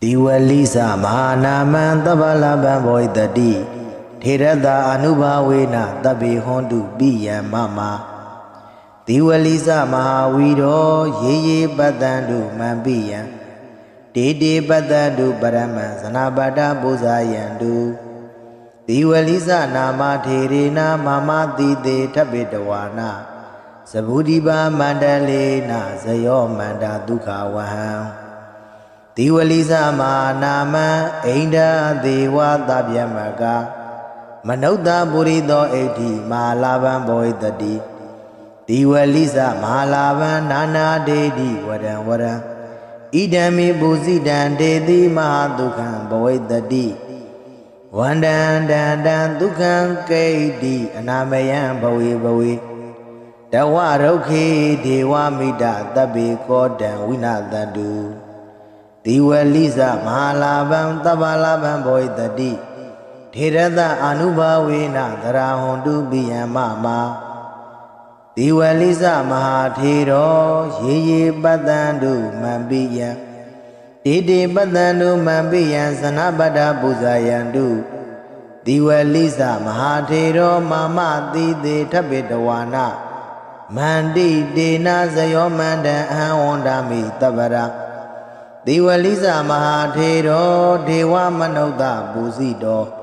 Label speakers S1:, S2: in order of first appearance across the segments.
S1: Diwalisa mahanaman tabalaban boydadi Thirada anubhawena tabi hondu biyan mama Diwalisa mahawiro yeye badandu mambiyan Dede badandu baraman sanabada bozayandu Diwalisa nama thirina mama dide tabidawana Sabudiba mandalena zayo manda dukhawahan Diwalisa manama Ainda dewa tabyamaga Manauda burido eti malaban boydadi Diwalisa malaban nana dedi wadan wadan Idami buzidan dedi mahadukan boydadi Wandan dan dukan kaidi anamayan bawi bawi Dawa rauki dewa mida tabi kodan winadandu Diwalisa mahalaban tabalaban boydadi Thirada anubhawena dharahondu biyan mama Diwalisa mahathiro yeye badandu mambiyan Dede badandu mambiyan sanabada buzayandu Diwalisa mahathiro mama dide tabidawana Mandi dena zayo mandan ahondami tabara Diwalisa mahathiro dewa manauda buzido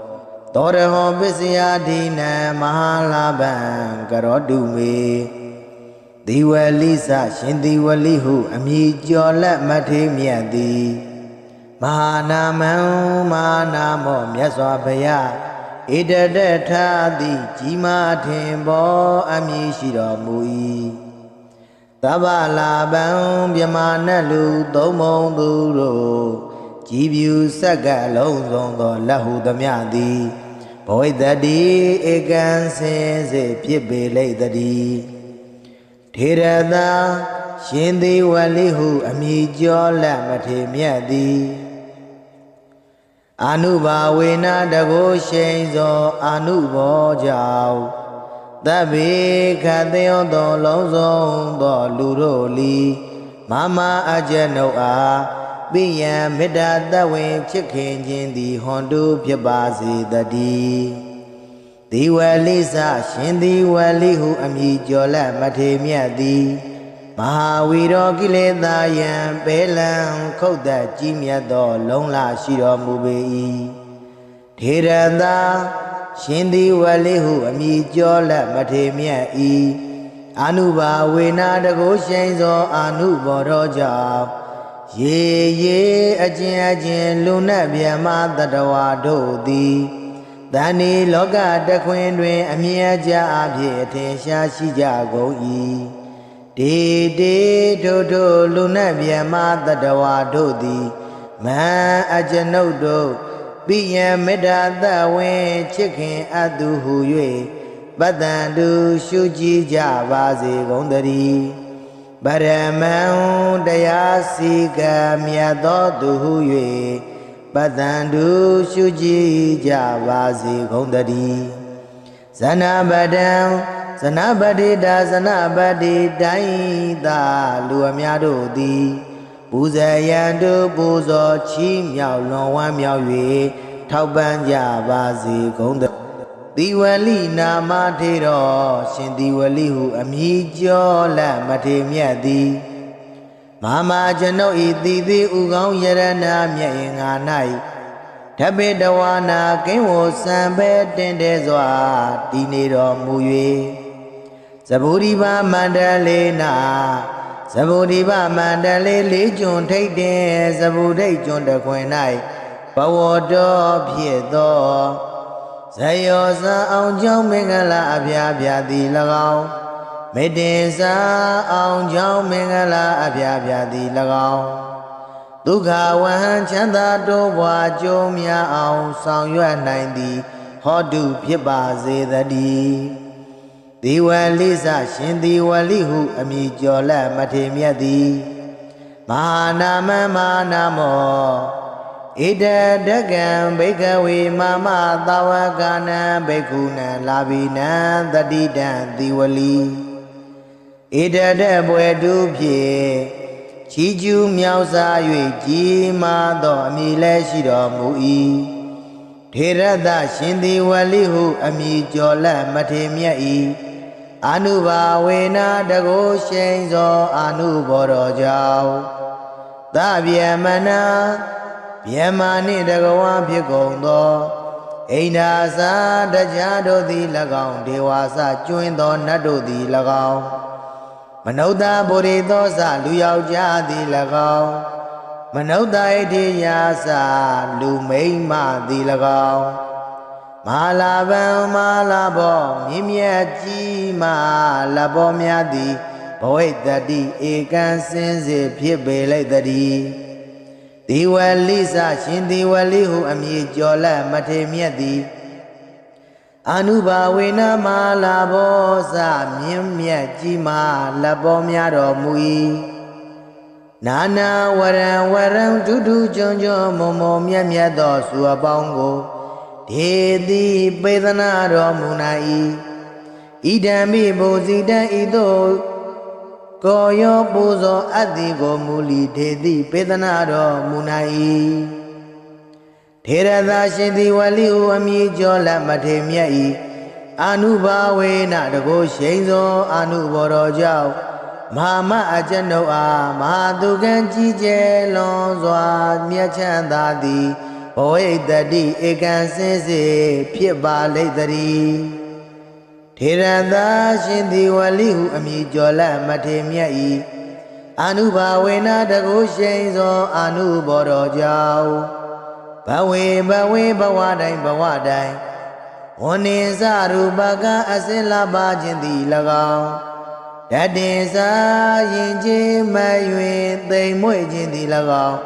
S1: Toreho bisya dina mahalaban karodume Diwalisa shindiwalihu amijyola mathimyadi Mahanaman mahanamo myaswabhaya Idadathadi jimathimbo amishidomui Tabalaban Byamanalu Domon Duro Jibyu Saga Lonzondo Lahu Damyadi Boydadi Egan Sense Piebele Dadi Thirada Shindi Walihu Amijola Mathimyadi Anubhawena Dago Shenzo Anubo Jau Tabi khadeyo do longzong do luroli Mama ajano a Biyan mida tawin chikin jindi hondu pyabazi dadi Diwalisa shindi walihu amijola mathimyadi Mahawiro kiletayan pelan Khouda jimya do longla shiro mubei Thirada Shindi walihu amijola mathimyai Anubhawena dago shenzo anubhoroja Ye ajin luna byama tadawa dodi Dani loka dakwin dwin amyaja abye atensha shija goi De dodo luna byama tadawa dodi Ma ajanodo Biyan medada wen chikin aduhu yue Badandu shuji javazi gondari Baraman dayasika miyadoduhu yue Badandu shuji javazi gondari Zanabadi daida luwa miyadodi Buzayandu buzo chi miao longwan miao yue Tauban javazi gondari Diwali nama thiro Shindiwalihu amijola mathimyadi Mama jano ididi ugong yarana myainga nai Tabidawana kinwo sambe tende zwa Dinero muyue Saburiba mandalena Saburiba mandale lejun taiden Sabudai jonda kwenai Pawodo piedo Zayo sa aung jong mingala abya abya di lagaw Medin sa aung jong mingala abya abya di lagaw Dukha wahan chanda do bwa jo mya aung sang yuan nain di Hodu phitba zedadi Diwalisa shindiwalihu amijola mathimyadi Mahanaman mahanamo Ida dagan bekawi mama tawakana bekuna labina tadidan diwali Ida da bwe du pye ချီကျူးမြောက်စား၍ကြီးမားသောအမည်လည်းရှိတော်မူ၏ထေရသရှင်သည်ဝလိဟုအမည်ကျော်လက်မထေမြတ်၏အာနုဘာဝေနာတကိုရှိန်သောအာနုဘောတော်ကြောင့်သဗေမနာဗျမနှင့်တကဝါဖြစ်ကုန်သောအိန္ဒာစာတရားတို့သည်၎င်းဒေဝါစကျွင်းသောနတ်တို့သည်၎င်းမနုဿဗုရိသောစလူယောက်ျားသည်၎င်းမနုဿဣတိယာစလူမိန်းမသည်၎င်းမဟာလာဗံမဟာလာဘောမြင့်မြတ်ကြီးမလဘောများသည်ဘဝိတ္တိဧကံစင်စေဖြစ်ပေလိုက်တည်းဒီဝလိစရှင်ဒီဝလိဟုအမည်ကျော်လက်မထေမြတ်သည်အာနုဘာဝေနမဟာလာဘောစမြင့်မြတ်ကြီးမလဘောများတော်မူ၏နာနာဝရံဝရံဒုဒုကျွန်းကျွန်းမောမောမြတ်မြတ်သောစုအပေါင်းကိုဒေတိပေသနာတော်မူနိုင်၏ဣဒံမိဘုဇိတံဤသို့ကိုယောပူဇော်အပ်သည်ကိုမူလီဒေတိပေသနာတော်မူနိုင်၏ထေရသာရှင်သည်ဝလိဟုအမည်ကျော်လက်မထေမြတ်၏အာနုဘာဝေနတကိုရှိန်သောအာနုဘောတော်ကြောင့်မဟာမအကျွန်ုပ်အားမဟာသူကံကြီးကျယ်လွန်စွာမြတ်ချမ်းသာသည်ဘဝိတ္တိဧကံစင်စေဖြစ်ပါလိမ့်တည်းထေရသာရှင်သည်ဝလိဟုအမည်ကျော်လက်မထေမြတ်၏အာနုဘာဝေနတကိုရှိန်သောအာနုဘောတော်ကြောင့်ဘဝေဘဝတိုင်းဝန္နေစရူပကအစင်လာပါခြင်းသည်၎င်းတတင်စာရင်ချင်းမယွင်သိမ်မွေ့ခြင်းသည်၎င်း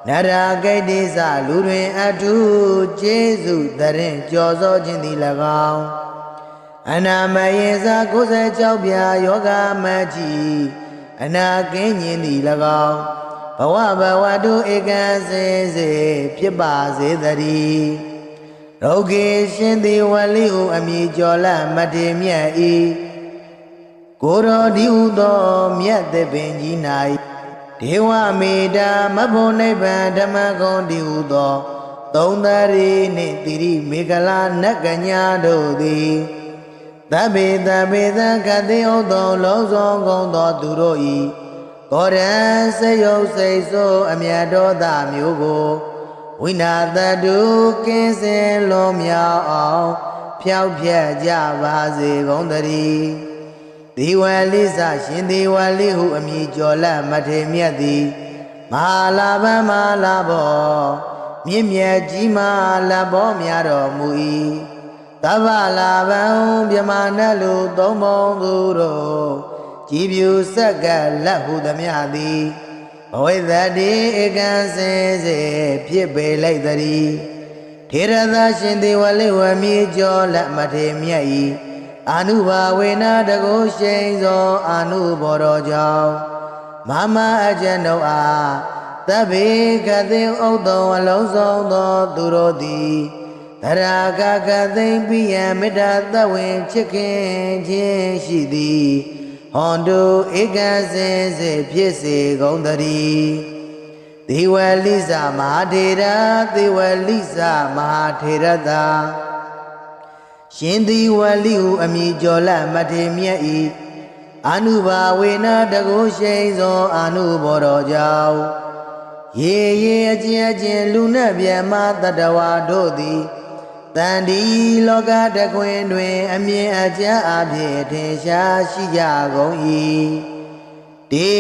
S1: နရာဂိတ္တိစလူတွင်အထုကျေးဇူးတရင်ကြော်စောခြင်းသည်၎င်းအနာမယေစ96ပြာယောဂမကြီးအနာကင်းခြင်းသည်၎င်းဘဝတုဧကံစေစေဖြစ်ပါစေတည်းရောဂေရှင်သည်ဝလိဟုအမည်ကျော်လက်မထေမြတ်၏ကိုရောဒီဟုသောမြတ်သပင်ကြီး၌ဒေဝမေတ္တာမဖို့နိဗ္ဗာန်ဓမ္မဂုံဒီဟုသောသုံးသရီနှင့်တိရိမေကလာနတ်ကညာတို့သည်သဗ္ဗေသကတိဥသောလုံးစုံကုန်သောသူတို့၏ကောရံစေယုတ်စိတ်ဆိုးအမြတ်တော်သာမျိုးကိုဝိနာတတုကင်းစင်လုံးမြောက်အောင်ဖြောက်ဖြက်ကြပါစေကုန်တည်းဒီဝလိစရှင်ဒီဝလိဟုအမည်ကျော်လက်မထေမြတ်သည်မဟာလာဗံမဟာလာဘောမြင့်မြတ်ကြီးမလဘောများတော်မူ၏သဗ္ဗလာဗံမြမနတ်လူသုံးပုံသူတို့ကြည်ပြူဆက်ကလက်ဟုသမျှသည်ဘဝိတ္တိဧကံစင်စေဖြစ်ပေလိုက်တည်းထေရသာရှင်သည်ဝလိဝမြေကျော်လက်မထေမြတ်၏အာနုဘာဝေနတကိုရှိန်သောအာနုဘောတော်ကြောင့်မမအကျွန်ုပ်အားသဗ္ဗေကတိဥသောအလုံးစုံသောသူတို့သည်တရာကသိမ့်ပိယမေတ္တာသဝင်ချစ်ခင်ခြင်းရှိသည်ဟွန်တုဧကံစင်စေဖြစ်စေကုန်တည်းဒေဝလိစမဟာထေရဒေဝလိစမဟာထေရသာရှင်သည်ဝလိဟုအမည်ကျော်လက်မထေမြတ်၏အာနုဘာဝေနတကိုရှိန်သောအာနုဘောတော်ကြောင့်ရေအကျဉ်လူနှင့်မြတ်မတတဝါတို့သည်တန်ဒီလောကတခွင်တွင်အမြင်အကျအဖြစ်ထင်ရှားရှိကြကုန်၏တေ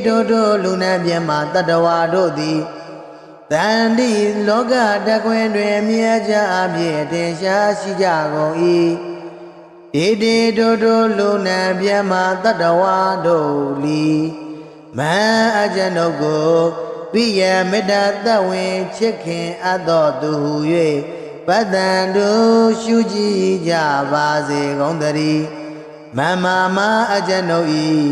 S1: တို့လူနှင့်မြတ်မတတဝါတို့သည်တန်ဒီလောကတခွင်တွင်အမြင်အကျအဖြစ်ထင်ရှားရှိကြကုန်၏တေတို့လူနှင့်မြတ်မတတဝါတို့လီမန်အကျွန်ုပ်ကိုပိယမေတ္တာသဝင်ချစ်ခင်အပ်တော်သူဟု၍ပတ္တန်တို့ရှုကြည်ကြပါစေကုန်တည်းမမအကျွန်ုပ်၏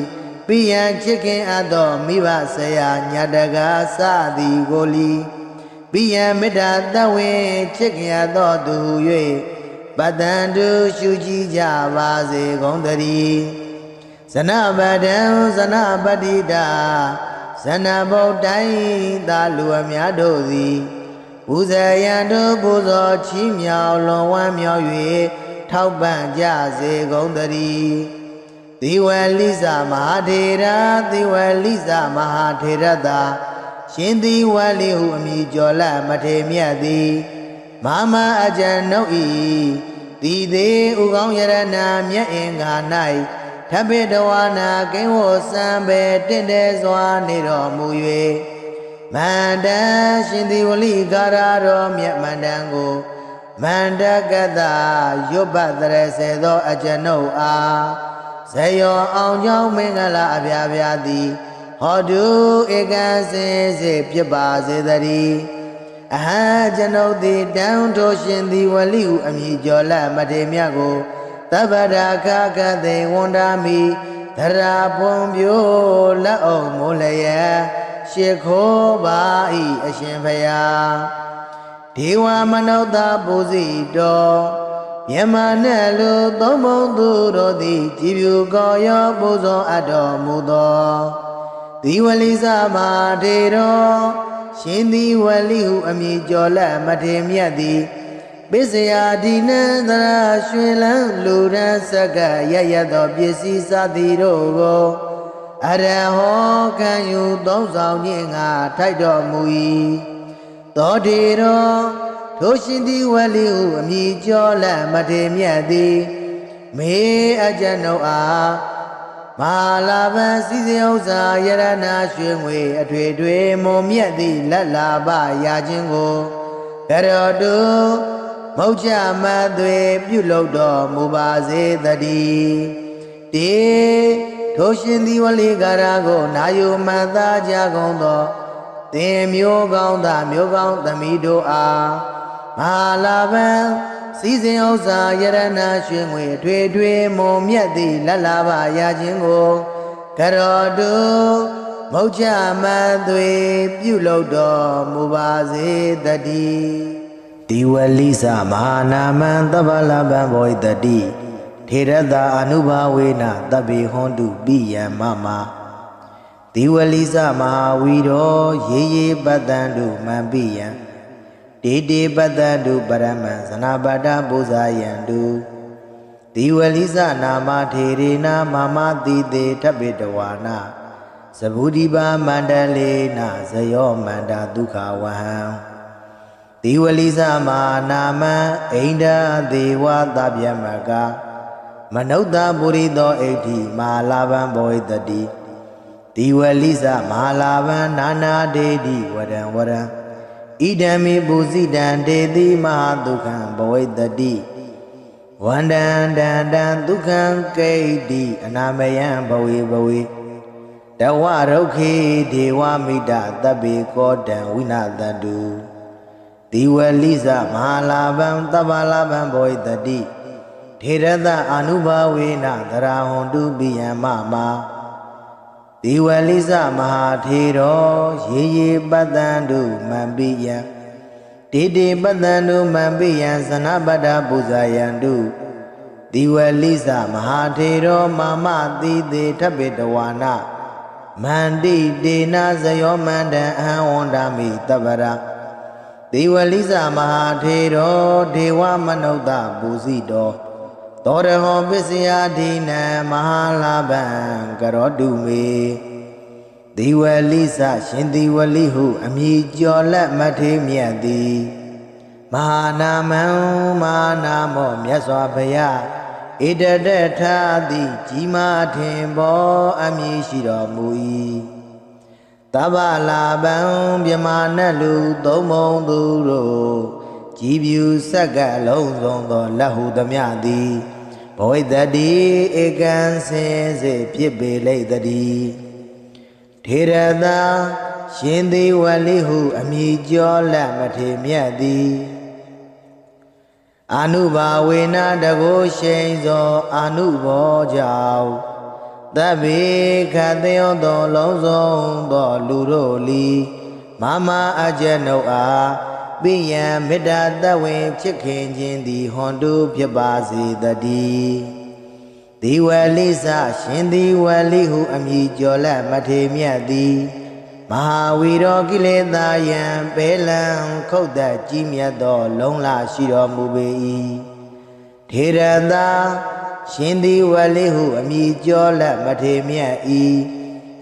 S1: ပိယချစ်ခင်အပ်တော်မိဘဆရာညာတကားစသည်ကိုလီပိယမေတ္တာသဝင်ချစ်ခင်အပ်တော်သူဟု၍ပတ္တန်တို့ရှုကြည်ကြပါစေကုန်တည်းဇနပတံဇနပတိတာ ဇဏဗုဒ္ဓိသာလူအများတို့သည်ပူဇေယံတို့ပူဇော်ချီးမြှောက်လွန်ဝမ်းမြောက်၍ထောက်ပံ့ကြစေကုန်သတည်းသီဝလိသမဟာထေရသီဝလိသမဟာထေရသာရှင်သီဝလိဟုအမည်ကျော်လမထေမြတ်သည်မမအကျဉ်ုပ်ဤသည်သေးဥကောင်းယရဏမြတ်အင်္ဂါ၌ထပိတဝါနာကိဝောစံပေတင့်တယ်စွာနေတော်မူ၍မန္တရှင်သီဝလိကာရတော်မြတ်မန္တန်ကိုမန္တကတရွတ်ပတ်တရစေသောအကျဉ်ုပ်အားဇယောအောင်ကြောင်းမင်္ဂလာအပြာပြာသည်ဟောတုဧကံစင်စေဖြစ်ပါစေတည်းအဟံကျွန်ုပ်သည်တန်ထိုးရှင်သီဝလိဟုအမည်ကျော်လမထေမြတ်ကိုသဗ္ဗရာခကတိဝန္တာမိသရာပွန်ပြိုးလက်အောင်မိုးလျက်ရှိခိုးပါ၏အရှင်ဖျားဒေဝမနုဿပူဇိတော်မြမနဲ့လူသုံးဘုံသူတို့သည်ကြည်ဖြူကောရောပူဇော်အပ်တော်မူသောသီဝလိသမဟာထေတော်ရှင်သီဝလိဟုအမည်ကျော်လက်မထေမြတ်သည်ပစ္စယဒီနန္တရာရွှေလန်းလူရန်စက္ကရရသောပစ္စည်းစသည်တို့ကိုအရဟောခံယူသုံးဆောင်ခြင်းငါထိုက်တော်မူ၏သောတေတော်ထိုရှင်သီဝလိဟုအမည်ကျော်လက်မထေမြတ်သည်မေအကျဉ်ုပ်အားမဟာလာဘံစည်းစိမ်ဥစ္စာယရဏရွှေငွေအထွေထွေမွန်မြတ်သည့်လက်လာပရာခြင်းကိုကရောတုမௌချမသွေပြုလုပ်တော်မူပါစေတည်းတေထိုရှင်သီဝလိကာရကိုနာယုမန္တာကြကုန်သောသင်မျိုးကောင်းသားမျိုးကောင်းသမီးတို့အားမဟာလာဘံစည်းစိမ်ဥစ္စာယရဏရွှေငွေအထွေထွေမွန်မြတ်သည့်လက်လာပရာခြင်းကိုကရောတုမௌချမသွေပြုလုပ်တော်မူပါစေတည်းဒီဝလိသမဟာနာမံသဗ္ဗလဗံဘောတတိထေရတအနုဘာဝေနသဗ္ဗေဟွန်တုပိယံမမဒီဝလိသမဟာဝီရောရေရေပတ္တံတုမံပိယံတေတေပတ္တံတုပရမံဇနာပတ္တပူဇာယံတုဒီဝလိသနာမထေရေနာမမတိတေထပိတဝါနာသဗုဒိပါမန္တလေနာဇယောမန္တာဒုက္ခဝဟံဒီဝလိသမနာမံဣန္ဒဒေဝသဗ္ဗယမကမနုဿပုရိသောဣဋ္ဌိမဟာလာဘံဘောဟိတတိဒီဝလိသမဟာလာဘံနာနာဒေတိဝရံဝရံဣဒံမိပုဇိတံဒေတိမဟာဒုက္ခံဘဝိတတိဝန္တံတံတံဒုက္ခံကိဋ္တိအနာမယံဘဝေဘဝေတဝရုခေဒေဝမိတသဗ္ဗေကောတံဝိနာတတုဒီဝလိသမဟာလာဘံသဗ္ဗလာဘံဘောဟိတတိထေရတအနုဘာဝေနသရာဟွန်တုပိယံမမဒီဝလိသမဟာထေရောရေရေပတ္တံတုမံပိယံတေတေပတ္တံတုမံပိယံဇနပတ္တပူဇာယံတုဒီဝလိသမဟာထေရောမမတိတေထပိတဝါနာမန္တိတေနဇယောမန္တံအဟံဝန္တာမိတပ္ပရာဒီဝလိသမဟာထေရောဒေဝမနုဿပူဇိတောသောရဟောပစ္စယဒိနံမဟာလာဘံကရောတုမေဒီဝလိသရှင်ဒီဝလိဟုအမည်ကျော်လက်မထေမြတ်သည်မဟာနာမံမဟာနာမောမြတ်စွာဘုရားဣတတထာတိကြီးမားထင်ပေါ်အမည်ရှိတော်မူ၏သဗ္ဗလာဘံမြမနတ်လူသုံးဘုံသူတို့ကြည်ဖြူစက္ကလုံးစုံသောလက်ဟုသမျှသည်ဘဝိတတိဧကံစင်စေဖြစ်ပေလိမ့်တည်းထေရသာရှင်သီဝလိဟုအမည်ကျော်လက်မထေမြတ်သည်အနုဘာဝေနတကိုရှိန်သောအနုဘောကြောင့်သဗ္ဗေခတယောသောလုံးစုံသောလူတို့လီမမအကျဉ်ုပ်အားပိယံမေတ္တာတဝင်ချစ်ခင်ခြင်းသည်ဟွန်တုဖြစ်ပါစေတည်းဒီဝလိသရှင်ဒီဝလိဟုအမည်ကျော်လက်မထေမြတ်သည် မဟာဝီရောကိလေသာယံပေလံခုတ်သက်ကြီးမြတ်သောလုံးလရှိတော်မူပေ၏ထေရသာရှင်သည်ဝလိဟုအမိကျော်လက်မထေမြတ်၏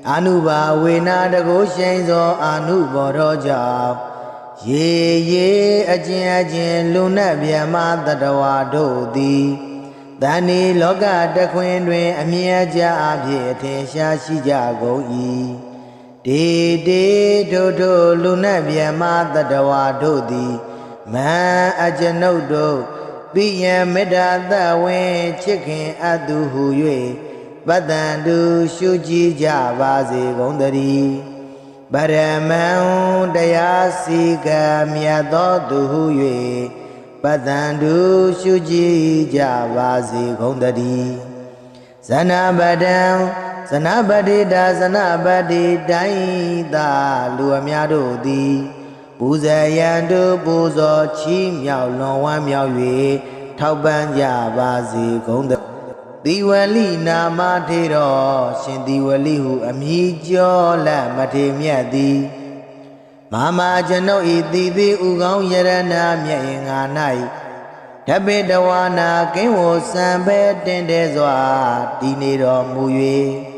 S1: အာနုဘာဝေနာတကုရှိန်သောအာနုဘောတော်ကြောင့်ရေရေအကျဉ်အကျဉ်လူနတ်ဗျမတတဝါတို့သည်တဏီလောကတခွင်တွင်အမြဲကြအဖြစ်အထင်ရှားရှိကြကုန်၏တေတေတို့လူနတ်ဗျမတတဝါတို့သည်မံအကျွန်ုပ်တို့ပိယံမေတ္တာသဝင်ချစ်ခင်အပ်သူဟု၍ပတ္တန်တုရှုကြည်ကြပါစေကုန်သတည်းပရမံတရားစီကံမြတ်သောသူဟု၍ပတ္တန်တုရှုကြည်ကြပါစေကုန်သတည်းဇနပဒံဇနပတိတာဇနပတိတိုင်းသာလူအများတို့သည်ပူဇေယံတို့ပူဇော်ချီးမြှောက်လွန်ဝမ်းမြောက်၍ထောက်ပံ့ကြပါစေကုန်သတည်းသီဝလိနာမထေတော်ရှင်သီဝလိဟုအမည်ကျော်လက်မထေမြတ်သည်မဟာကျွန်ုပ်ဤသီသီဥကောင်းယရဏမြတ်ရင်ငါ၌ဓပိတဝါနာကိဝစံပဲတင်တဲစွာတည်နေတော်မူ၍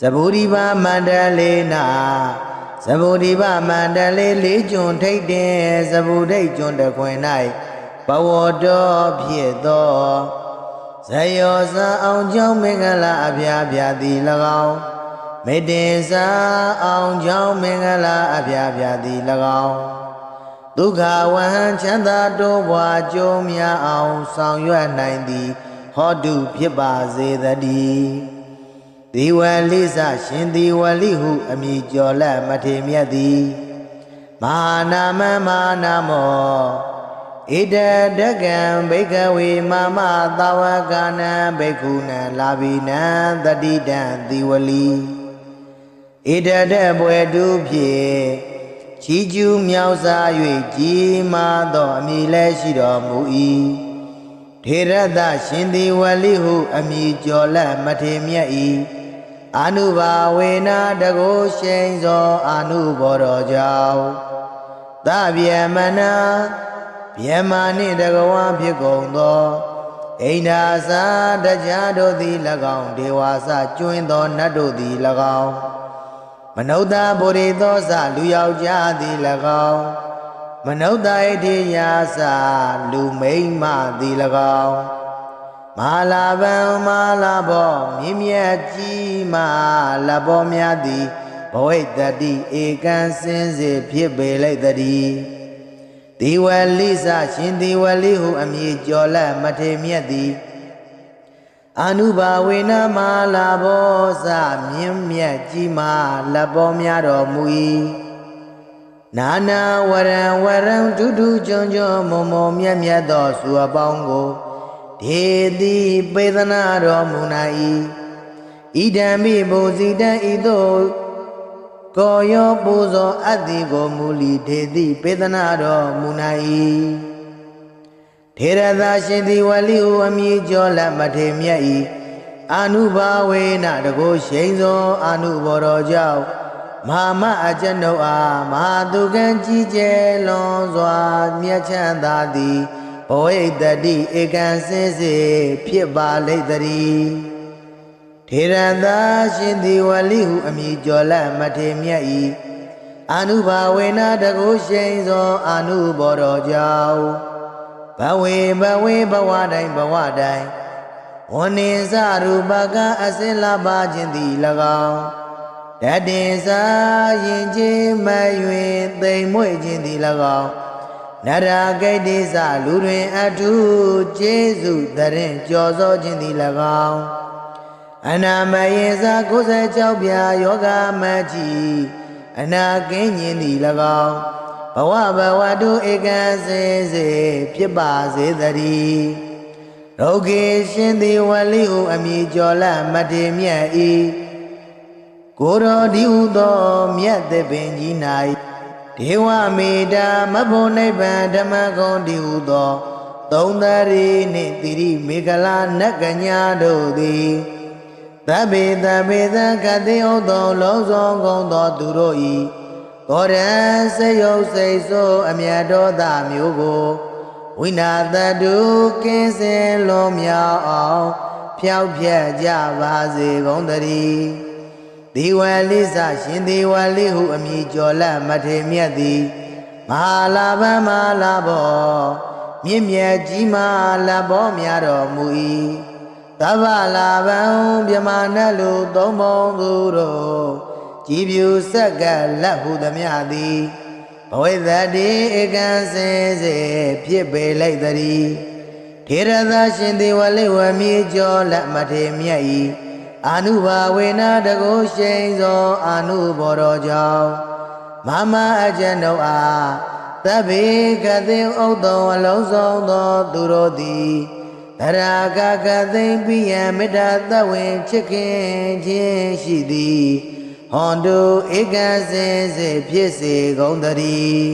S1: သဗ္ဗုရိပမန္တလေးနာသဗ္ဗုရိပမန္တလေးလေးကျွန်းထိတ်တင်သဗ္ဗုဒိတ်ကျွန်းတခွင်၌ဘဝတော်ဖြစ်သောဇယောဇာအောင်ကြောင့်မင်္ဂလာအဖျားဖျားသည်၎င်းမေတ္တင်စာအောင်ကြောင့်မင်္ဂလာအဖျားဖျားသည်၎င်းဒုက္ခဝဟံချမ်းသာတိုးပွားကြိုးများအောင်ဆောင်ရွက်နိုင်သည်ဟောတုဖြစ်ပါစေတည်းဒီဝလိစရှင်ဒီဝလိဟုအမည်ကျော်လက်မထေမြတ်သည်မဟာနာမမဟာနာမောဣဒဒကံဘိကဝေမမသာဝကနံဘိက္ခုနံလာဘိနံတတိတံသီဝလီဣဒဒဘွယ်တုဖြင့်ချီးကျူးမြောက်စား၍ကြီးမားသောအမည်လည်းရှိတော်မူ၏ထေရသရှင်သီဝလိဟုအမည်ကျော်လက်မထေမြတ်၏အာနုဘာဝေနာတကုရှိန်သောအာနုဘောတော်ကြောင့်သဗျမနာဗျမနှင့်တကဝါဖြစ်ကုန်သောအိန္ဒာစာတရားတို့သည်၎င်းဒေဝါစကျွင်းသောနတ်တို့သည်၎င်းမနုဿဗုရိသောစလူယောက်ျားသည်၎င်းမနုဿဣတိယာစလူမိန်းမသည်၎င်းမဟာလာဗံမဟာလာဘောမြင့်မြတ်ကြီးမလဘောများသည်ဘဝိတ္တိဧကံစင်စစ်ဖြစ်ပေလိုက်တည်းဒီဝလိစရှင်ဒီဝလိဟုအမည်ကျော်လက်မထေမြတ်သည်အာနုဘာဝေနမလာဘောစမြင့်မြတ်ကြီးမာလက်ပေါ်များတော်မူ၏နာနာဝရံဝရံဒုဒုကျွန်းကျွန်းမုံမုံမြတ်မြတ်သောစုအပေါင်းကိုဒေတိပေသနာတော်မူနာ၏ဣဒံမိဘုဇိတံဤသို့ကိုယောပူဇော်အတ္တိကိုမူလီဒေတိပေသနာတော်မူနာ၏ထေရသာရှင်သည်ဝလိဟုအမည်ကျော်လက်မထေမြတ်၏အာနုဘာဝေနတကုရှိန်သောအာနုဘောတော်ကြောင့်မဟာမအကျွန်ုပ်အားမဟာသူကံကြီးကျယ်လွန်စွာမြတ်ချမ်းသာသည်ဘဝိတ္တိဧကံစင်စစ်ဖြစ်ပါလိမ့်တည်းထေရသာရှင်သည်ဝလိဟုအမည်ကျော်လက်မထေမြတ်၏အာနုဘာဝေနတကုရှိန်သောအာနုဘောတော်ကြောင့်ဘဝေဘဝတိုင်းဝဏ္ဏင်္စရူပကအစင်လာပါခြင်းသည်၎င်းတတင်စာရင်ချင်းမရွင်သိမ်မွေ့ခြင်းသည်၎င်းနရဂိတ္တိစလူတွင်အထုကျေးဇူးတရင်ကြော်စောခြင်းသည်၎င်းအနာမယေစာ96ပြာယောဂမကြီးအနာကင်းခြင်းသည်၎င်းဘဝတုဧကံစေစေဖြစ်ပါစေတည်းရောဂေရှင်သည်ဝလိဟုအမည်ကျော်လက်မထေမြတ်၏ကိုတော်ဒီဟုသောမြတ်သစ်ပင်ကြီး၌ဒေဝမေတ္တာမဖို့နိဗ္ဗာန်ဓမ္မဂုံဒီဟုသောသုံးသရီနှင့်တိရိမေခလာနတ်ကညာတို့သည် သဗ္ဗေသဗ္ဗေသကတိဥသောလုံးစုံကုန်သောသူတို့ဤကောရံစေယုတ်စိတ်ဆိုးအမြတ်တော်သားမျိုးကိုဝိနာတတုကင်းစင်လုံးမြောက်အောင်ဖျောက်ဖျက်ကြပါစေကုန်သတည်းဒီဝလိစရှင်ဒီဝလိဟုအမည်ကျော်လတ်မထေမြတ်သည်မဟာလာဘမဟာလာဘောမြင့်မြတ်ကြီးမားလဘောများတော်မူ၏သဗ္ဗလာဘံမြမနတ်လူသုံးပုံသူတို့ကြည်ပြူဆက်ကလက်ဟုသမျှသည်ဘဝိသတိဧကံစင်စေဖြစ်ပေလိုက်တည်းထေရသရှင်သေဝလိဝမြေကျော်လက်မထေမြတ်၏အာနုဘာဝေနတကုရှိန်သောအာနုဘော်တော်ကြောင့်မမအကျဉ်တို့အားသဗ္ဗေကတိဥသောအလုံးစုံသောသူတို့သည်တရာကကသိမ့်ပိယံမေတ္တာသဝေချစ်ခင်ခြင်းရှိသည်ဟွန်တုဧကံစင်စေဖြစ်စေကုန်သတည်း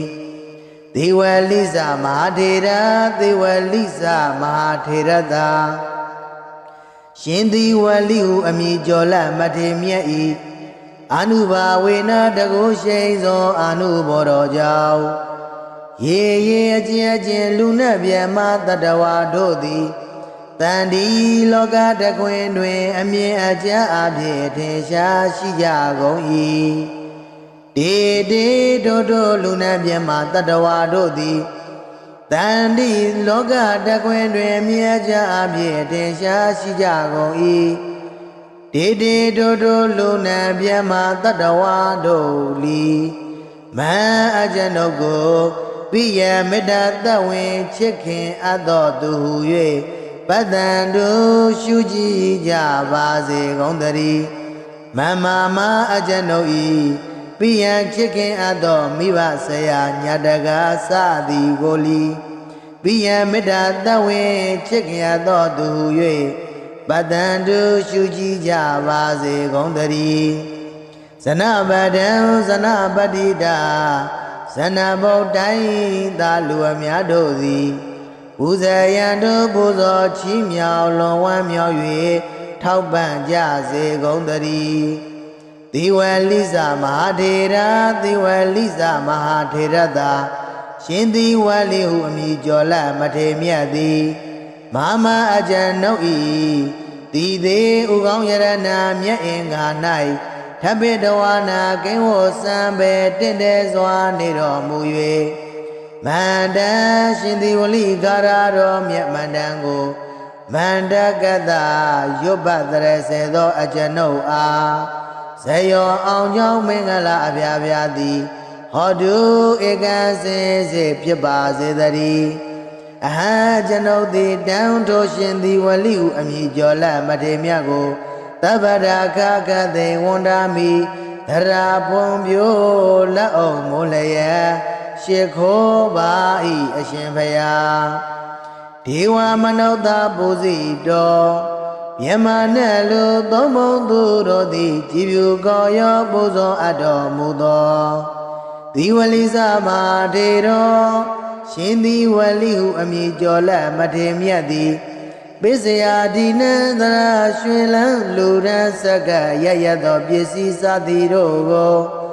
S1: ဒေဝလိစမဟာထေရဒေဝလိစမဟာထေရသာရှင်ဒီဝလိဟုအမည်ကျော်လတ်မထေမြတ်၏အာနုဘာဝေနတကုရှိန်သောအာနုဘော်တော်ကြောင့်ရေရေအကျဉ်းအကျဉ်းလူနှင့်ပြမတတဝါတို့သည်တန်ဒီလောကတကွင်တွင်အမြင်အကျဉ်းအဖြစ်ထင်ရှားရှိကြကုန်၏တေတေတို့တို့လူနှင့်ပြမတတဝါတို့သည်တန်ဒီလောကတကွင်တွင်အမြင်အကျဉ်းအဖြစ်ထင်ရှားရှိကြကုန်၏တေတေတို့တို့လူနှင့်ပြမတတဝါတို့လီမန်အကျဉ်းတို့ကိုပိယမေတ္တာသဝင်ချစ်ခင်အပ်သောသူဟု၍ပတ္တန်တို့ရှုကြည်ကြပါစေကုန်သတည်းမမမအကျဉ်းတို့ဤပိယံချစ်ခင်အပ်သောမိဘဆရာညတကာစသည်ကိုလီပိယံမေတ္တာသဝင်ချစ်ခင်အပ်သောသူဟု၍ပတ္တန်တို့ရှုကြည်ကြပါစေကုန်သတည်းဇနပဒံဇနပတိတာဇနဗုဒ္ဓိသာလူအများတို့သည်ပူဇေယံတို့ပူဇော်ချီးမြှောက်လွန်ဝမ်းမြောက်၍ထောက်ပံ့ကြစေကုန်သတည်းသေဝလိစမဟာထေရသေဝလိစမဟာထေရသာရှင်သေဝလိဟုအမည်ကျော်လတ်မထေမြတ်သည်မမအကျဉ်နှုတ်၏တိသေးဥကောင်းယရဏမြတ်အင်္ဂါ၌ထပိတဝါနာကိဝစံပေတင့်တယ်စွာနေတော်မူ၍မန္တရှင်သေဝလိကာရတော်မြတ်မန္တန်ကိုမန္တကတရွတ်ပတ်တရစေသောအကျဉ်ုပ်အားဇယောအောင်ကြောင့်မင်္ဂလာအပြာပြာသည်ဟောတုဧကံစင်စေဖြစ်ပါစေတည်းအဟံကျွန်ုပ်သည်တန်ထိုရှင်သေဝလိဟုအမည်ကျော်လတ်မထေမြတ်ကိုသဗ္ဗရာခကသိဝန္ဒာမိသရာပွန်ပြိုးလက်အောင်မိုးလျက်ရှ िख ိုးပါ၏အရှင်ဖယားဒေဝမနုဿပူဇိတော်မြမနဲ့လူသုံးပုံသူတို့သည်ကြည်ပြူကောရောပူဇော်အပ်တော်မူသောဒီဝလိစမထေတော်ရှင်ဒီဝလိဟုအမည်ကျော်လတ်မထေမြတ်သည်ပိစယာဒီနံသရရွှင်လန်းလူရန်စကရရသောပစ္စည်းစသည်တို့ကို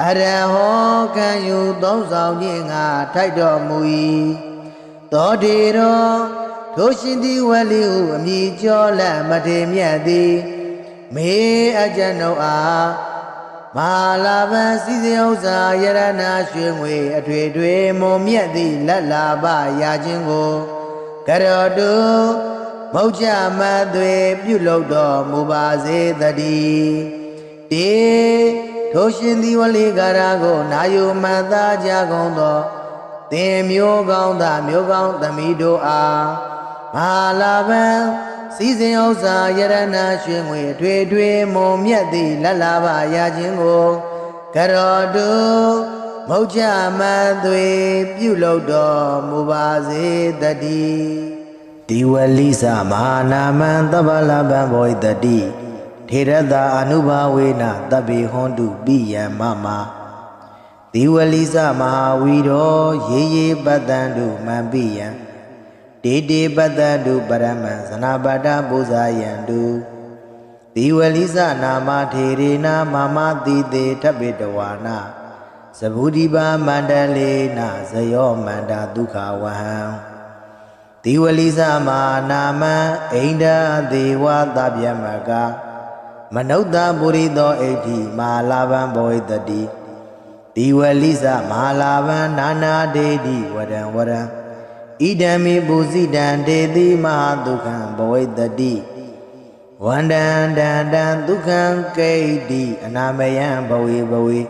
S1: အရဟောခံယူသုံးဆောင်ခြင်းငါထိုက်တော်မူ၏သောတေတော်ထိုရှင်သည်ဝလိဟုအမည်ကျော်လတ်မထေမြတ်သည်မေအကျဉ်ုပ်အားမဟာလာဘံစီစဉ်ဥစ္စာယရဏရွှေငွေအထွေထွေမုံမြတ်သည့်လက်လာပရာခြင်းကိုကရောတုမௌချမသွေပြုလုပ်တော်မူပါစေတည်းတေထိုရှင်သည်ဝလိကာရကိုနာယုမန္တာကြကုန်သောသင်မျိုးကောင်းသားမျိုးကောင်းသမီးတို့အားမဟာလာဘံစီစဉ်ဥစ္စာယရဏရွှေငွေထွေထွေမုံမြတ်သည့်လက်လာပါရခြင်းကိုကရောတုမௌချမသွေပြုလုပ်တော်မူပါစေတည်းဒီဝလိစမဟာနာမံသဗ္ဗလဗံဘောဣတတိထေရတာအနုဘာဝေနတဗ္ဗေဟွန်တုပိယံမမဒီဝလိစမဟာဝီရောရေရေပတ္တံတုမံပိယံတေတေပတ္တံတုပရမံဇနာပတ္တပူဇာယံတု တိဝလိစနာမထေရေနာမမတိတေထပိတဝါနာသဗုဒိပါမန္တလေနာဇယောမန္တာဒုက္ခဝဟံတိဝလိစမာနာမံအိန္ဒဒေဝသဗ္ဗမကမနုဿပုရိသောဣဋ္ဌိမဟာလာဘံဘောဟိတတိတိဝလိစမဟာလာဘံနာနာဒေတိဝရံဝရံဣဒံမိပုစိတံဒေတိမဟာဒုက္ခံဘောဟိတတိဝန္တံတံတံဒုက္ခံကိဋ္တိအနာမယံဘဝေဘဝေ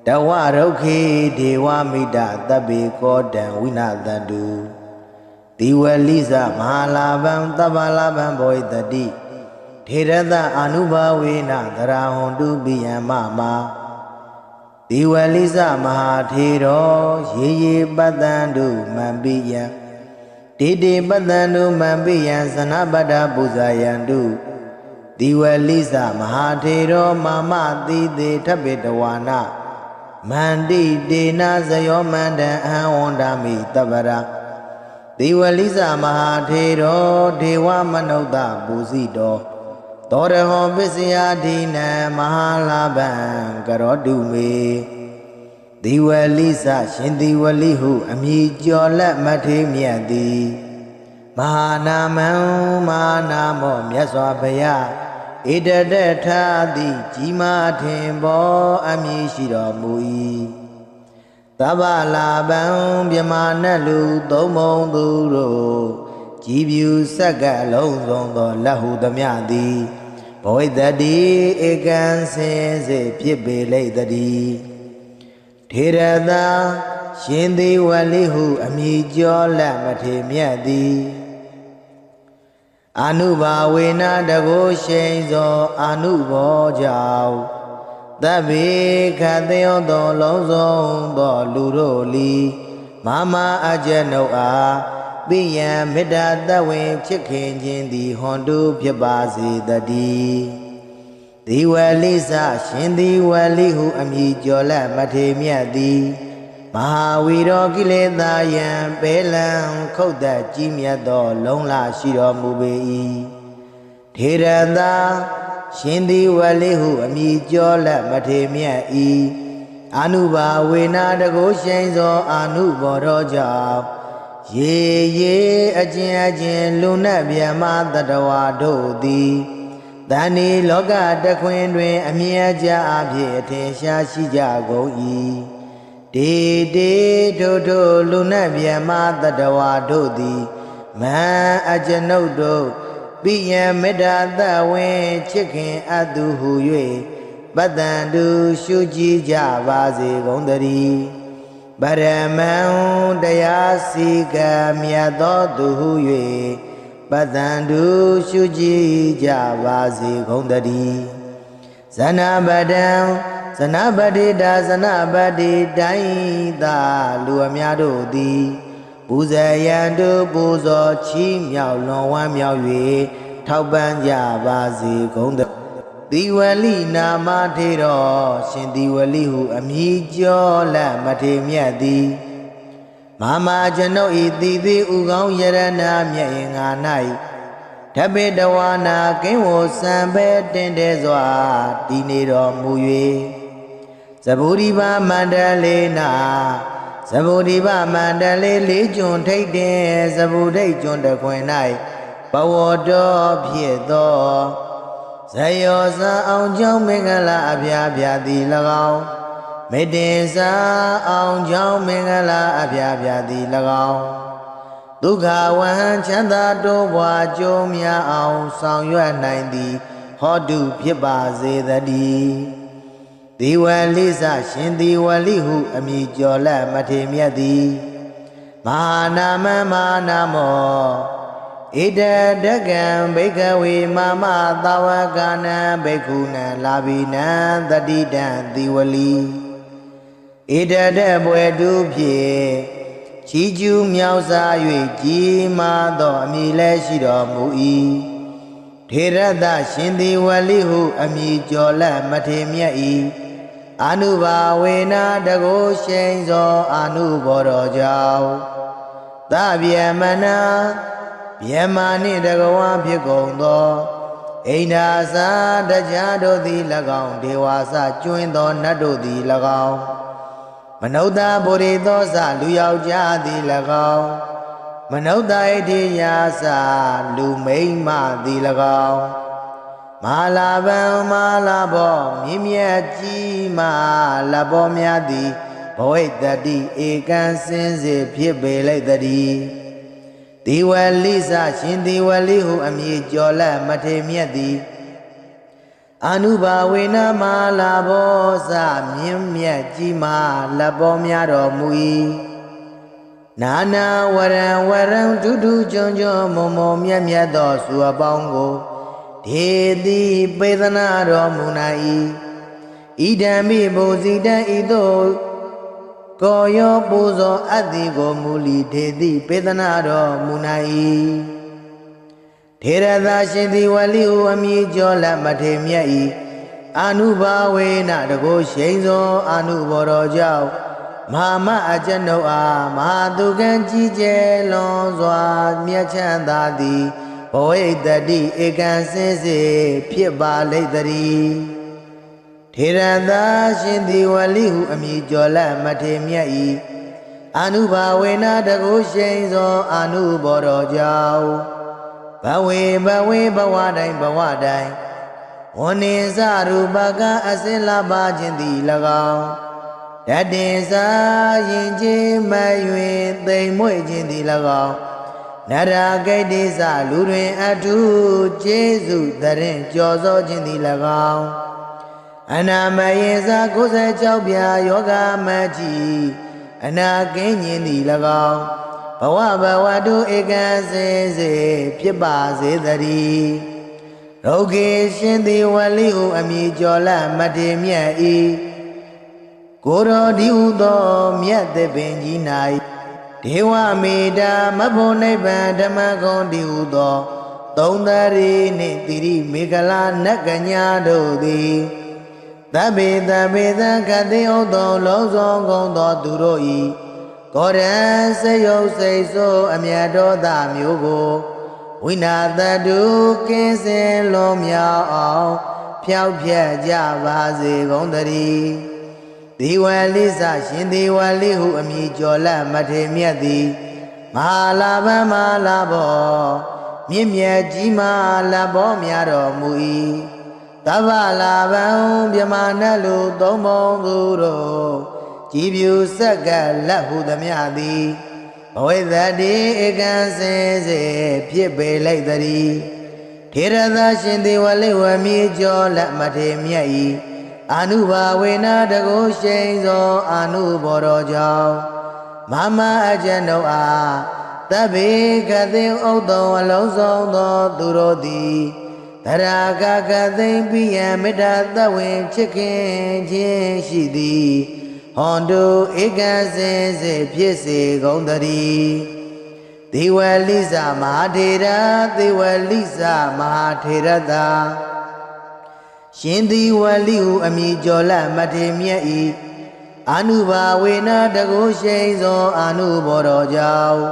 S1: တဝရုခေဒေဝမိတသဗ္ဗေကောတံဝိနာသတုတိဝလိစမဟာလာဘံသဗ္ဗလာဘံဘောဟိတတိထေရသအာနုဘာဝေနသရဟွန်တုပိယံမမတိဝလိစမဟာထေရောရေရေပတ္တံတုမံပိယံတေတေပတ္တံတုမံပိယံသနပတ္တပူဇာယံတုတိဝလိစမဟာထေရောမမတိတေထပိတဝါနာမန္တိတေနာဇယောမန္တံအဟံဝန္ဒာမိတပ္ပရာတိဝလိစမဟာထေရောဒေဝမနုဿပူဇိတောသောရဟောပစ္စယဒိနံမဟာလာဘံကရောတုမေတိဝလိစရှင်တိဝလိဟုအမည်ကျော်လက်မထေမြတ်သည်မဟာနာမံမဟာနာမောမြတ်စွာဘုရားဣတတထာတိကြီးမားထင်ပေါ်အမည်ရှိတော်မူ၏သဗ္ဗလာဘံမြမနတ်လူသုံးမုံသူတို့ကြည်ပြူစက္ကလုံးစုံသောလက်ဟုသမျှသည်ဘဝိတတိဧကံစင်စေဖြစ်ပေလိမ့်တည်းထေရသာရှင်သေဝလိဟုအမည်ကျော်လက်မထေမြတ်သည်အာနုဘာဝေနတကိုရှိန်သောအာနုဘောကြောင့်သဗ္ဗေခတယောသောလုံးစုံသောလူတို့လီမမအကျနုအားပိယံမေတ္တာတဝင်ဖြစ်ခင်ခြင်းသည်ဟွန်တုဖြစ်ပါစေတည်းဒီဝလိစရှင်ဒီဝလိဟုအမည်ကျော်လက်မထေမြတ်သည်မဟာဝီရောကိလေသာယံပေလံခုတ်သက်ကြီးမြတ်သောလုံးလာရှိတော်မူပေ၏ထေရသာရှင်ဒီဝလိဟုအမည်ကျော်လက်မထေမြတ်၏အာနုဘာဝေနာတကိုရှိန်သောအာနုဘောတော်ကြောင့်ရေရေအကျဉ်အကျဉ်လူနတ်ဗျမတတဝါတို့သည်တဏ္ဍီလောကတခွင်တွင်အမြဲကြအဖြစ်အထင်ရှားရှိကြကုန်၏တေတေထိုထိုလူနတ်ဗျမတတဝါတို့သည်မံအကျွန်ုပ်တို့ပိယံမေတ္တာသဝင်ချစ်ခင်အပ်သူဟု၍ပတ္တံတုရှုကြည်ကြပါစေကုန်သတည်းပရမံတရားစီကံမြတ်သောသူဟု၍ပတ္တံတုရှုကြည်ကြပါစေကုန်သတည်းဇနပတံဇနပတိတာဇနပတိတိုင်းသာလူအများတို့သည်ပူဇေယံတုပူဇော်ချီးမြှောက်လွန်ဝမ်းမြောက်၍ထောက်ပံ့ကြပါစေကုန်သတည်းတိဝလိနာမထေရောရှင်တိဝလိဟုအမည်ကျော်လက်မထေမြတ်သည်မမကျွန်ုပ်ဤတိတိဥကောင်းယရဏမြတ်ရင်ငါ၌ဓပိတဝါနာကင်းဝစံပဲတင်တဲ့စွာတည်နေတော်မူ၍သဗုဒိပါမန္တလေးနာသဗုဒိပါမန္တလေးလေးကျွန်းထိတ်တဲ့သဗုဒိတ်ကျွန်းတခွင်၌ဘဝတော်ဖြစ်သောဇယောဇာအောင်ကြောင့်မင်္ဂလာအပြားပြားသည်၎င်းမေတ္တေစာအောင်ကြောင့်မင်္ဂလာအပြားပြားသည်၎င်းဒုက္ခဝဟံချမ်းသာတိုးပွားကြိုးများအောင်ဆောင်ရွက်နိုင်သည်ဟောတုဖြစ်ပါစေတည်းဒီဝလိစရှင်ဒီဝလိဟုအမည်ကျော်လက်မထေမြတ်သည်မဟာနာမမဟာနာမောဣတတကံဘိကဝေမမသာဝကနံဘိက္ခုနံလာဘိနံတတိတံတိဝလိဣတတဘွယ်တုဖြင့်ချီးကျူးမြောက်စား၍ကြီးမားသောအမည်လည်းရှိတော်မူ၏ထေရသရှင်ဒီဝလိဟုအမည်ကျော်လက်မထေမြတ်၏အာနုဘာဝေနာတကိုရှိန်သောအာနုဘောတော်ကြောင့်သဗ္ဗယမနာဗျမနှင့်တကဝါဖြစ်ကုန်သော အိန္ဒာစာတရားတို့သည်၎င်းဒေဝါစကျွင်းသောနတ်တို့သည်၎င်းမနုဿဗုရိသောစလူယောက်ျားသည်၎င်းမနုဿဣတိယာစလူမိန်းမသည်၎င်းမဟာလာဗံမဟာလာဘောမြင့်မြတ်ကြီးမလဘောများသည်ဘဝိတ္တိဧကံစင်စေဖြစ်ပေလိုက်တည်းဒီဝလိစရှင်ဒီဝလိဟုအမည်ကျော်လက်မထေမြတ်သည်အနုဘာဝေနမဟာလာဘောစမြင့်မြတ်ကြီးမလဘောများတော်မူ၏နာနာဝရံဝရံဒုဒုကျွန်းကျွန်းမုံမုံမြတ်မြတ်သောစုအပေါင်းကိုဒေတိပေသနာတော်မူနိုင်၏ဣဒံမိဘုဇိတံဤသို့ကိုရောပူဇော်အပ်သည်ကိုမူလီဒေတိပေသနာတော်မူနိုင်၏ထေရသာရှင်သည်ဝလိဟုအမည်ကျော်လက်မထေမြတ်၏အနုဘာဝေနတကုရှိန်သောအနုဘော်တော်ကြောင့်မဟာမအကျွန်ုပ်အားမဟာသူကံကြီးကျယ်လွန်စွာမြတ်ချမ်းသာသည်ဘဝိတ္တိဧကံစင်စေဖြစ်ပါလိမ့်တည်းထေရသာရှင်သည်ဝလိဟုအမည်ကျော်လက်မထေမြတ်၏အနုဘာဝေနတကုရှိန်သောအနုဘော်တော်ကြောင့်ဘဝေဘဝတိုင်းဝန္နေစရူပကအစင်လာပါခြင်းသည်၎င်းတတင်စာရင်ချင်းမယွင်သိမ်မွေ့ခြင်းသည်၎င်းနရာဂိတ္တိစလူတွင်အထုကျေးဇူးတရင်ကြော်စောခြင်းသည်၎င်းအနာမယေစ96ပြာယောဂမကြီးအနာကင်းခြင်းသည်၎င်းဘဝတုဧကံစင်စေဖြစ်ပါစေတည်းရုဂေရှင်သည်ဝလိဟုအမည်ကျော်လက်မထေမြတ်၏ကိုရောဒီဟုသောမြတ်သပင်ကြီး၌ဒေဝမေတ္တာမဖို့နိဗ္ဗာန်ဓမ္မဂုံဒီဟုသောသုံးသရီနှင့်တိရိမေခလာနတ်ကညာတို့သည်သဗ္ဗေသကတိဥသောလုံးစုံကုန်သောသူတို့၏ကောရံစေယုတ်စိတ်ဆိုးအမြတ်တော်သားမျိုးကိုဝိနာတတုကင်းစင်လုံးမြောက်အောင်ဖြောက်ဖြက်ကြပါစေကုန်တည်းဒီဝလိစရှင်ဒီဝလိဟုအမည်ကျော်လက်မထေမြတ်သည်မဟာလာဗံမဟာလာဘောမြင့်မြတ်ကြီးမလဘောများတော်မူ၏သဗ္ဗလာဗံမြမနတ်လူသုံးပုံသူတို့ကြည်ပြူဆက်ကလက်ဟုသမျှသည်ဘဝိတ္တိဧကံစင်စေဖြစ်ပေလိုက်တည်းထေရသာရှင်သည်ဝလိဝမြေကျော်လက်မထေမြတ်၏အနုဘာဝေနတကုရှိန်သောအနုဘော်တော်ကြောင့်မမအကျွန်ုပ်အားသဗ္ဗေကတိဥတ္တောအလုံးစုံသောသူတို့သည်တရာကသိမ့်ပိယံမေတ္တာသဝင်ချစ်ခင်ခြင်းရှိသည်ဟွန်တုဧကံစင်စေဖြစ်စေကုန်တည်းဒေဝလိစမဟာထေရဒေဝလိစမဟာထေရသာရှင်သည်ဝလိဟုအမည်ကျော်လက်မထေမြတ်၏အနုဘာဝေနတကုရှိန်သောအနုဘော်တော်ကြောင့်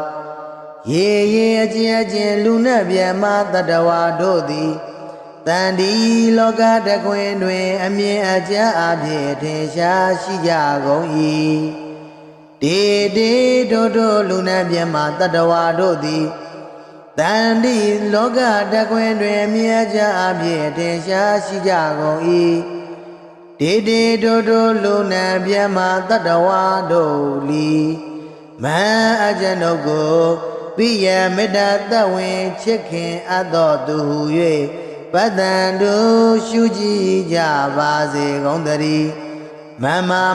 S1: ရေအချင်းလူနှင့်မြတ်မတတဝါတို့သည်တန်ဒီလောကတခွင်တွင်အမြင်အကျအဖြစ်ထင်ရှားရှိကြကုန်၏တေတို့လူနှင့်မြတ်မတတဝါတို့သည်တန်ဒီလောကတခွင်တွင်အမြင်အကျအဖြစ်ထင်ရှားရှိကြကုန်၏တေတို့လူနှင့်မြတ်မတတဝါတို့လီမန်အကျွန်ုပ်ကိုပိယမေတ္တာသဝင်ချစ်ခင်အပ်သောသူဟု၍ပတ္တန်တို့ရှုကြည်ကြပါစေကုန်တည်းမ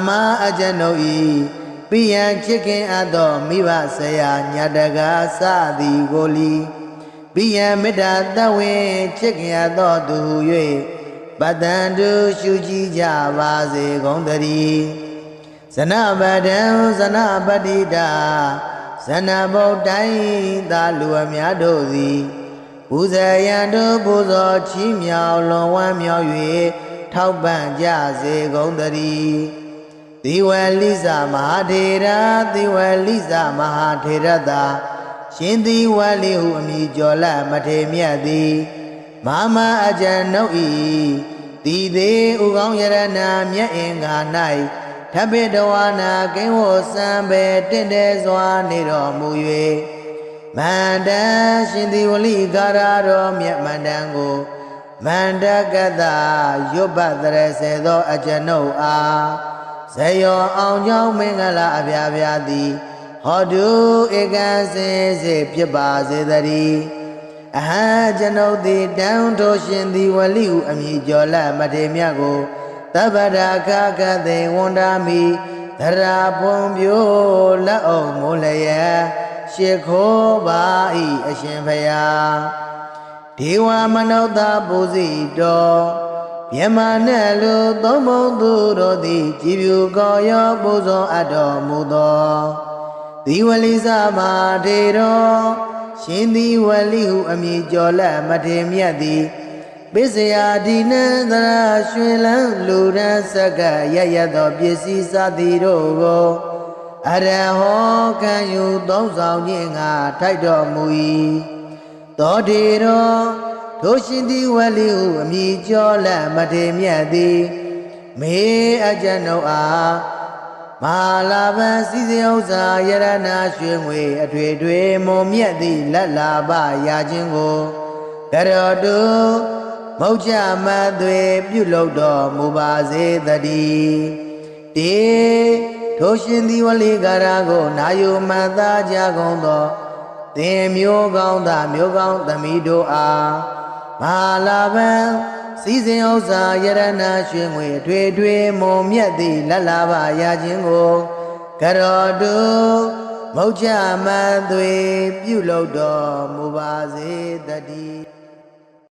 S1: မအကျွန်ုပ်၏ပိယံချစ်ခင်အပ်သောမိဘဆရာညတကာစသည်ကိုလီပိယံမေတ္တာသဝင်ချစ်ခင်အပ်သောသူဟု၍ပတ္တန်တို့ရှုကြည်ကြပါစေကုန်တည်းဇနပဒံဇနပတိတာဇနဗုဒ္ဓိသာလူအများတို့သည်ပူဇေယံတို့ပူဇော်ချီးမြှောက်လွန်ဝမ်းမြောက်၍ထောက်ပံ့ကြစေကုန်တည်းသီဝလိစမဟာထေရသီဝလိစမဟာထေရသာရှင်သီဝလိဟုအမည်ကျော်လက်မထေမြတ်သည်မ မာမအကျဉ်ုပ်ဤတိသေးဥကောင်းယရဏမြတ်အင်္ဂါ၌ထပိတဝါနာကိဝောစံပေတင့်တယ်စွာနေတော်မူ၍မန္တရှင်သည်ဝလိကာရတော်မြတ်မန္တန်ကိုမန္တကတရွတ်ပတ်တရစေသောအကျဉ်ုပ်အားဇယောအောင်ကြောင်းမင်္ဂလာအပြာပြာသည်ဟောတုဧကံစင်စေဖြစ်ပါစေတည်းအဟံကျွန်ုပ်သည်တန်ထိုးရှင်သည်ဝလိဟုအမည်ကျော်လက်မထေမြတ်ကိုသဗ္ဗရာခကသေဝန္တာမိသရာပွန်ပြိုးလက်အောင်မိုးလျက်ရှ िख ိုးပါ၏အရှင်ဖျားဒေဝမနုဿပူဇိတော်မြမနဲ့လူသုံးဘုံသူတို့သည်ကြည်ဖြူကောရောပူဇော်အပ်တော်မူသောသီဝလိစမာထေတော်ရှင်သီဝလိဟုအမည်ကျော်လက်မထေမြတ်သည်ပစ္စယဒီနန္တရာရွှင်လန်းလူရန်စက္ကရရသောပစ္စည်းစသည်တို့ကိုအရဟောခံယူသုံးဆောင်ခြင်းငါထိုက်တော်မူ၏သောတေတော်ထိုရှင်သီဝလိဟုအမည်ကျော်လက်မထေမြတ်သည်မေအကျဉ်ုပ်အားမဟာလာဘံစည်းစိမ်ဥစ္စာယရဏရွှေငွေအထွေထွေမွန်မြတ်သည့်လက်လာပရာခြင်းကိုကရောတုမௌချမသွေပြုလုပ်တော်မူပါစေတည်းတေထိုရှင်သီဝလိကာရကိုနာယုမတ္တကြကုန်သောသင်မျိုးကောင်းသားမျိုးကောင်းသမီးတို့အားမဟာလာဘံစည်းစိမ်ဥစ္စာယရဏရွှေငွေထွေထွေမွန်မြတ်သည့်လက်လာပရာခြင်းကိုကရောတုမௌချမသွေပြုလုပ်တော်မူပါစေတည်း